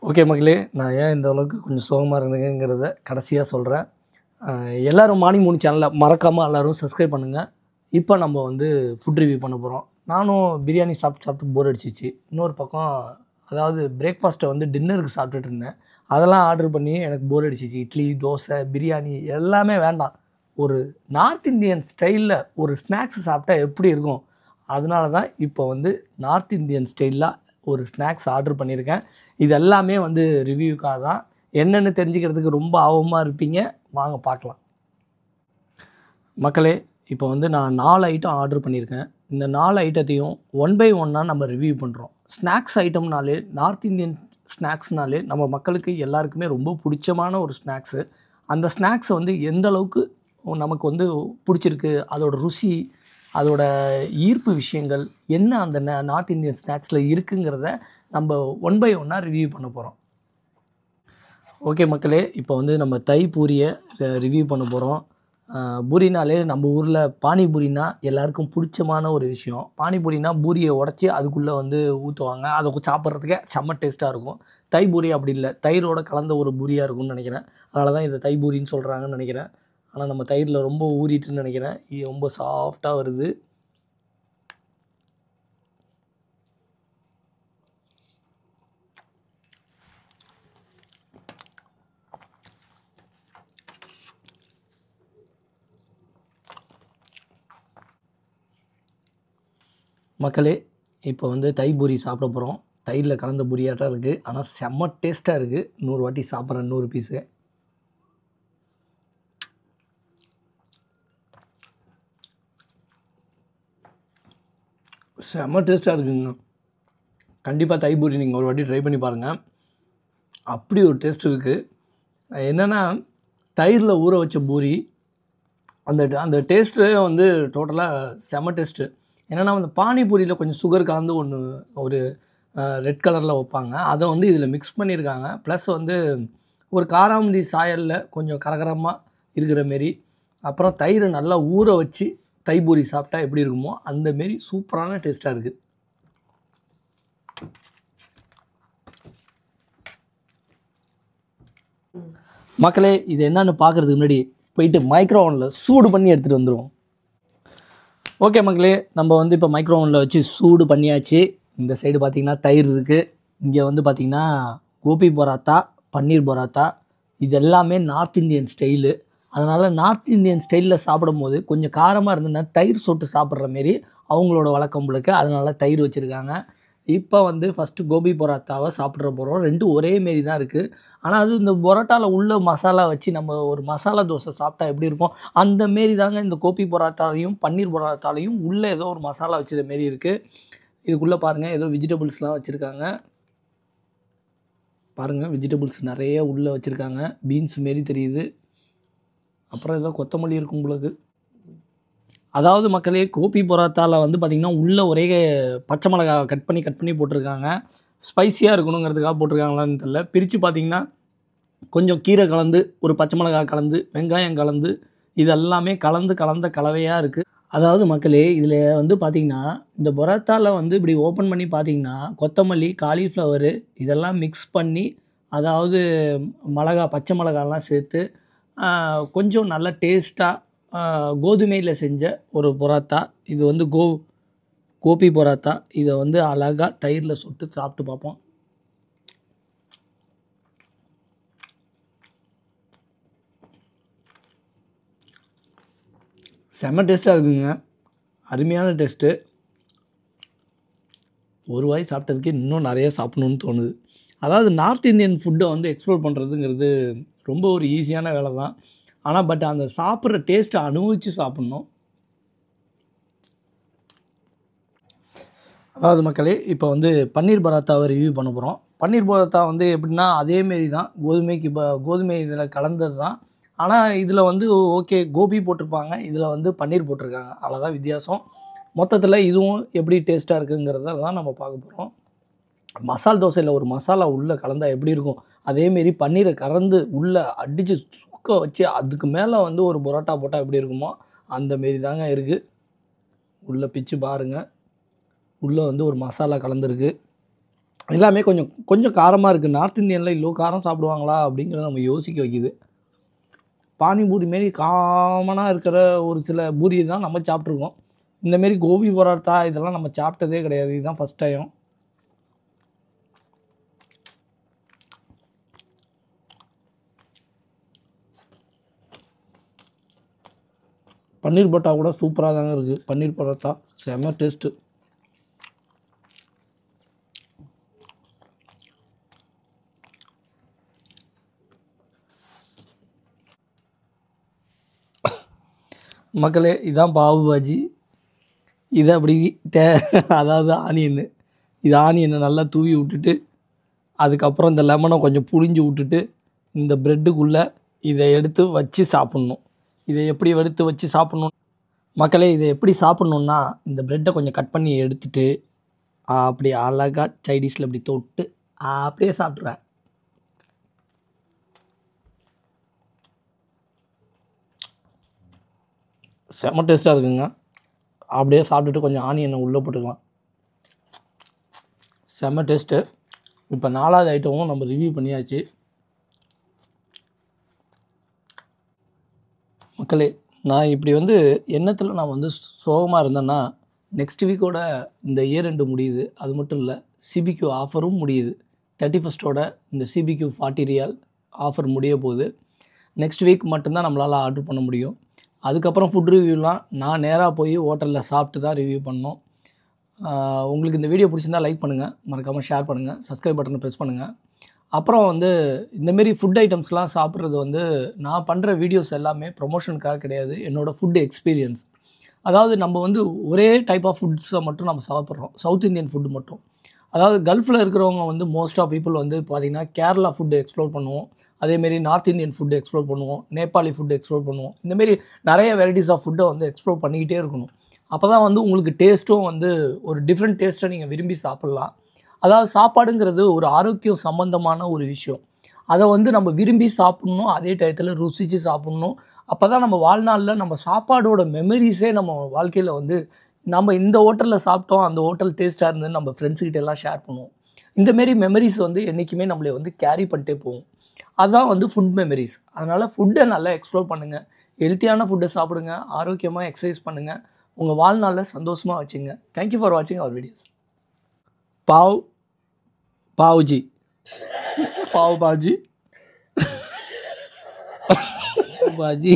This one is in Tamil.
ஓகே மக்களே, நான் ஏன் இந்த அளவுக்கு கொஞ்சம் சோகமாக இருந்தேங்கிறத கடைசியாக சொல்கிறேன். எல்லோரும் மார்னிங் 3 சேனலை மறக்காமல் எல்லோரும் சப்ஸ்கிரைப் பண்ணுங்கள். இப்போ நம்ம வந்து ஃபுட் ரிவ்யூ பண்ண போகிறோம். நானும் பிரியாணி சாப்பிட்டு போர் அடிச்சிச்சு. இன்னொரு பக்கம் அதாவது பிரேக்ஃபாஸ்ட்டை வந்து டின்னருக்கு சாப்பிட்டுட்டு இருந்தேன். அதெல்லாம் ஆர்டர் பண்ணி எனக்கு போர் அடிச்சிச்சு. இட்லி, தோசை, பிரியாணி எல்லாமே வேண்டாம். ஒரு நார்த் இந்தியன் ஸ்டைலில் ஒரு ஸ்நாக்ஸ் சாப்பிட்டா எப்படி இருக்கும்? அதனால தான் இப்போ வந்து நார்த் இந்தியன் ஸ்டைலில் ஒரு ஸ்நாக்ஸ் ஆர்டர் பண்ணியிருக்கேன். இது எல்லாமே வந்து ரிவ்யூக்காக தான். என்னென்னு தெரிஞ்சுக்கிறதுக்கு ரொம்ப ஆர்வமாக இருப்பீங்க. வாங்க பார்க்கலாம். மக்களே, இப்போ வந்து நான் 4 ஐட்டம் ஆர்டர் பண்ணியிருக்கேன். இந்த 4 ஐட்டத்தையும் ஒன் பை ஒன்னாக நம்ம ரிவ்யூ பண்ணுறோம். ஸ்நாக்ஸ் ஐட்டம்னாலே நார்த் இந்தியன் ஸ்நாக்ஸ்னாலே நம்ம மக்களுக்கு எல்லாருக்குமே ரொம்ப பிடிச்சமான ஒரு ஸ்நாக்ஸு. அந்த ஸ்நாக்ஸ் வந்து எந்த அளவுக்கு நமக்கு வந்து பிடிச்சிருக்கு, அதோட ருசி, அதோட ஈர்ப்பு விஷயங்கள் என்ன அந்த நார்த் இந்தியன் ஸ்நாக்ஸில் இருக்குங்கிறத நம்ம ஒன் பை ஒன்னாக ரிவ்யூ பண்ண போகிறோம். ஓகே மக்களே, இப்போ வந்து நம்ம தை பூரியை ரிவ்யூ பண்ண போகிறோம். பூரினாலே நம்ம ஊரில் பானிபூரினா எல்லாருக்கும் பிடிச்சமான ஒரு விஷயம். பானிபூரினா பூரியை உடச்சி அதுக்குள்ளே வந்து ஊற்றுவாங்க. அதை சாப்பிட்றதுக்கே செம்ம டேஸ்ட்டாக இருக்கும். தை பூரி அப்படி இல்லை, தயிரோடு கலந்த ஒரு பூரியாக இருக்கும்னு நினைக்கிறேன். அதனால தான் இதை தை பூரின்னு சொல்கிறாங்கன்னு நினைக்கிறேன். ஆனால் நம்ம தயிரில் ரொம்ப ஊறிட்டுன்னு நினைக்கிறேன். இது ரொம்ப சாஃப்டாக வருது. மக்களே, இப்போ வந்து தை பூரி சாப்பிட போகிறோம். தயிரில் கலந்த பூரியாட்டம் இருக்குது. ஆனால் செம்ம டேஸ்ட்டாக இருக்குது. 100 வாட்டி சாப்பிட்றேன் 100 பீஸு. செம்ம டேஸ்ட்டாக இருக்குங்க. கண்டிப்பாக தை பூரி நீங்கள் ஒரு வாட்டி ட்ரை பண்ணி பாருங்கள். அப்படி ஒரு டேஸ்ட் இருக்குது. என்னென்னா தயிரில் ஊற வச்ச பூரி அந்த டேஸ்ட்டே வந்து டோட்டலாக செம்ம டேஸ்ட்டு. என்னென்னா அந்த பானிபூரியில் கொஞ்சம் சுகர் கலந்து ஒரு ரெட் கலரில் வைப்பாங்க. அதை வந்து இதில் மிக்ஸ் பண்ணியிருக்காங்க. ப்ளஸ் வந்து ஒரு காராமந்தி சாயலில் கொஞ்சம் கரகரமாக இருக்கிற மாரி, அப்புறம் தயிரை நல்லா ஊற வச்சு தை பூரி சாப்பிட்டா எப்படி இருக்குமோ அந்தமாரி சூப்பரான டேஸ்ட்டாக இருக்குது. மக்களே, இது என்னன்னு பார்க்குறதுக்கு முன்னாடி போயிட்டு மைக்ரோ ஓவனில் சூடு பண்ணி எடுத்துகிட்டு வந்துடுவோம். ஓகே மக்களே, நம்ம வந்து இப்போ மைக்ரோ ஓவனில் வச்சு சூடு பண்ணியாச்சு. இந்த சைடு பார்த்திங்கன்னா தயிர் இருக்குது. இங்கே வந்து பார்த்திங்கன்னா கோபி பரோட்டா, பன்னீர் பரோட்டா, இது எல்லாமே நார்த் இந்தியன் ஸ்டைலு. அதனால் நார்த் இந்தியன் ஸ்டைலில் சாப்பிடும்போது கொஞ்சம் காரமாக இருந்ததுன்னா தயிர் சொட்டு சாப்பிட்ற மாரி அவங்களோட வழக்கம் போலுக்கு, அதனால் தயிர் வச்சுருக்காங்க. இப்போ வந்து ஃபஸ்ட்டு கோபி பரோட்டாவை சாப்பிட்ற போகிறோம். ரெண்டும் ஒரே மாரி தான் இருக்குது. ஆனால் அது இந்த பரோட்டாவில் உள்ள மசாலா வச்சு நம்ம ஒரு மசாலா தோசை சாப்பிட்டா எப்படி இருக்கும் அந்த மாரி தாங்க இந்த கோபி பரோட்டாலையும் பன்னீர் பரோட்டாலையும் உள்ளே ஏதோ ஒரு மசாலா வச்சுருக்க மாரி இருக்குது. இதுக்குள்ளே பாருங்கள், ஏதோ வெஜிடபிள்ஸ்லாம் வச்சுருக்காங்க. பாருங்கள், வெஜிடபிள்ஸ் நிறைய உள்ளே வச்சுருக்காங்க. பீன்ஸ் மாரி தெரியுது. அப்புறம் ஏதோ கொத்தமல்லி இருக்கும் உங்களுக்கு. அதாவது மக்களே, கோபி பரோட்டாவில் வந்து பார்த்திங்கன்னா உள்ளே ஒரே பச்சை மிளகா கட் பண்ணி போட்டிருக்காங்க. ஸ்பைஸியாக இருக்கணுங்கிறதுக்காக போட்டிருக்காங்களான்னு தெரியல. பிரித்து பார்த்திங்கன்னா கொஞ்சம் கீரை கலந்து, ஒரு பச்சை மிளகா கலந்து, வெங்காயம் கலந்து, இதெல்லாமே கலந்த கலவையாக இருக்குது. அதாவது மக்களே, இதில் வந்து பார்த்திங்கன்னா இந்த பரோட்டாவில் வந்து இப்படி ஓப்பன் பண்ணி பார்த்திங்கன்னா கொத்தமல்லி, காலிஃப்ளவரு இதெல்லாம் மிக்ஸ் பண்ணி, அதாவது மிளகா, பச்சை மிளகாலாம் சேர்த்து கொஞ்சம் நல்ல டேஸ்ட்டாக கோதுமையில் செஞ்ச ஒரு பரோட்டா. இது வந்து கோபி பரோட்டா. இதை வந்து அழகாக தயிரில் சுட்டு சாப்பிட்டு பார்ப்போம். செம்ம டேஸ்ட்டாக இருக்குங்க. அருமையான டேஸ்ட்டு. ஒரு வாய் சாப்பிட்டதுக்கே இன்னும் நிறைய சாப்பிட்ணுன்னு தோணுது. அதாவது நார்த் இந்தியன் ஃபுட்டை வந்து எக்ஸ்ப்ளோர் பண்ணுறதுங்கிறது ரொம்ப ஒரு ஈஸியான வேலை தான். ஆனால் பட் அந்த சாப்பிட்ற டேஸ்ட்டை அனுபவித்து சாப்பிட்ணும். அதாவது மக்களே, இப்போ வந்து பன்னீர் பரோட்டாவை ரிவ்யூ பண்ண போகிறோம். பன்னீர் பரோட்டா வந்து எப்படின்னா அதேமாரி தான், கோதுமை இதில் கலந்தது தான். ஆனால் இதில் வந்து ஓகே கோபி போட்டிருப்பாங்க, இதில் வந்து பன்னீர் போட்டிருக்காங்க. அவ்வளோதான் வித்தியாசம். மொத்தத்தில் இதுவும் எப்படி டேஸ்ட்டாக இருக்குங்கிறத தான் நம்ம பார்க்க போகிறோம். மசால் தோசையில் ஒரு மசாலா உள்ளே கலந்தால் எப்படி இருக்கும், அதேமாரி பன்னீரை கலந்து உள்ளே அடித்து சுக்க வச்சு அதுக்கு மேலே வந்து ஒரு பரோட்டா போட்டால் எப்படி இருக்குமோ அந்தமாரி தாங்க இருக்குது. உள்ளே பிச்சு பாருங்கள், உள்ளே வந்து ஒரு மசாலா கலந்துருக்கு. எல்லாமே கொஞ்சம் கொஞ்சம் காரமாக இருக்குது. நார்த் இந்தியனில் இவ்வளோ காரம் சாப்பிடுவாங்களா அப்படிங்கிறத நம்ம யோசிக்க வைக்குது. பானிபூரி மாரி காமனாக இருக்கிற ஒரு சில பூரி தான் நம்ம சாப்பிட்ருக்கோம். இந்தமாரி கோபி பரோட்டா இதெல்லாம் நம்ம சாப்பிட்டதே கிடையாது. இதுதான் ஃபஸ்ட் டைம். பன்னீர் பரோட்டா கூட சூப்பராக தாங்க இருக்குது. பன்னீர் பரோட்டா செம்ம டேஸ்ட்டு. மக்களே இதான் பாவு பாஜி. இதை அப்படி அதாவது ஆனியன்னு, இது ஆனியனை நல்லா தூவி விட்டுட்டு அதுக்கப்புறம் இந்த லெமனை கொஞ்சம் புழிஞ்சு விட்டுட்டு இந்த ப்ரெட்டுக்குள்ளே இதை எடுத்து வச்சு சாப்பிட்ணும். இதை எப்படி எடுத்து வச்சு சாப்பிட்ணும் மக்களே, இதை எப்படி சாப்பிட்ணுன்னா இந்த ப்ரெட்டை கொஞ்சம் கட் பண்ணி எடுத்துட்டு அப்படி அழகாக சைடிஷில் இப்படி தொட்டு அப்படியே சாப்பிட்ருவேன். செம்ம டேஸ்ட்டாக இருக்குங்க. அப்படியே சாப்பிட்டுட்டு கொஞ்சம் ஆனியனை உள்ளே போட்டுக்கலாம். செம்ம டேஸ்ட்டு. இப்போ 4வது ஐட்டமும் நம்ம ரிவ்யூ பண்ணியாச்சு. மக்களே, நான் இப்படி எண்ணத்தில் நான் சோகமாக இருந்தேன்னா நெக்ஸ்ட் வீக்கோட இந்த இயர் எண்டு முடியுது. அது மட்டும் இல்லை, சிபிக்யூ ஆஃபரும் முடியுது. 31st இந்த சிபிக்யூ 40 ரியால் ஆஃபர் முடிய போகுது. நெக்ஸ்ட் வீக் மட்டும்தான் நம்மளால் ஆர்டர் பண்ண முடியும். அதுக்கப்புறம் ஃபுட் ரிவ்யூலாம் நான் நேராக போய் ஹோட்டலில் சாப்பிட்டு தான் ரிவ்யூ பண்ணோம். உங்களுக்கு இந்த வீடியோ பிடிச்சிருந்தால் லைக் பண்ணுங்கள், மறக்காமல் ஷேர் பண்ணுங்கள், சப்ஸ்கிரைப் பட்டனை ப்ரெஸ் பண்ணுங்கள். அப்புறம் இந்தமாரி ஃபுட் ஐட்டம்ஸ்லாம் சாப்பிட்றது நான் பண்ணுற வீடியோஸ் எல்லாமே ப்ரொமோஷனுக்காக கிடையாது. என்னோடய ஃபுட் எக்ஸ்பீரியன்ஸ். அதாவது நம்ம ஒரே டைப் ஆஃப் ஃபுட்ஸை மட்டும் நம்ம சாப்பிட்றோம். சவுத் இந்தியன் ஃபுட்டு மட்டும். அதாவது கல்ஃபில் இருக்கிறவங்க மோஸ்ட் ஆஃப் பீப்புள் பார்த்திங்கன்னா கேரளா ஃபுட்டு எக்ஸ்ப்ளோர் பண்ணுவோம். அதேமாரி நார்த் இந்தியன் ஃபுட்டு எக்ஸ்ப்ளோர் பண்ணுவோம். நேபாளி ஃபுட்டு எக்ஸ்ப்ளோர் பண்ணுவோம். இந்தமாரி நிறைய வெரைட்டிஸ் ஆஃப் ஃபுட்டை எக்ஸ்ப்ளோர் பண்ணிக்கிட்டே இருக்கணும். அப்போ தான் உங்களுக்கு டேஸ்ட்டும் ஒரு டிஃப்ரெண்ட் டேஸ்ட்டை நீங்கள் விரும்பி சாப்பிட்லாம். அதாவது சாப்பாடுங்கிறது ஒரு ஆரோக்கியம் சம்மந்தமான ஒரு விஷயம். அதை நம்ம விரும்பி சாப்பிட்ணும், அதே டயத்தில் ருசித்து சாப்பிட்ணும். அப்போ தான் நம்ம வாழ்நாளில் நம்ம சாப்பாடோட மெமரிஸே நம்ம வாழ்க்கையில் நம்ம இந்த ஹோட்டலில் சாப்பிட்டோம், அந்த ஹோட்டல் டேஸ்ட்டாக இருந்ததுன்னு நம்ம ஃப்ரெண்ட்ஸுக்கிட்ட எல்லாம் ஷேர் பண்ணுவோம். இந்தமாரி மெமரிஸ் என்றைக்குமே நம்மளை கேரி பண்ணிட்டே போகும். அதுதான் ஃபுட் மெமரிஸ். அதனால் ஃபுட்டை நல்லா எக்ஸ்ப்ளோர் பண்ணுங்கள். ஹெல்த்தியான ஃபுட்டை சாப்பிடுங்க, ஆரோக்கியமாக எக்ஸசைஸ் பண்ணுங்கள், உங்கள் வாழ்நாளில் சந்தோஷமாக வச்சுங்க. தேங்க்யூ ஃபார் வாட்சிங் அவர் வீடியோஸ். பாவ்ஜி பாவ் பாஜி பாஜி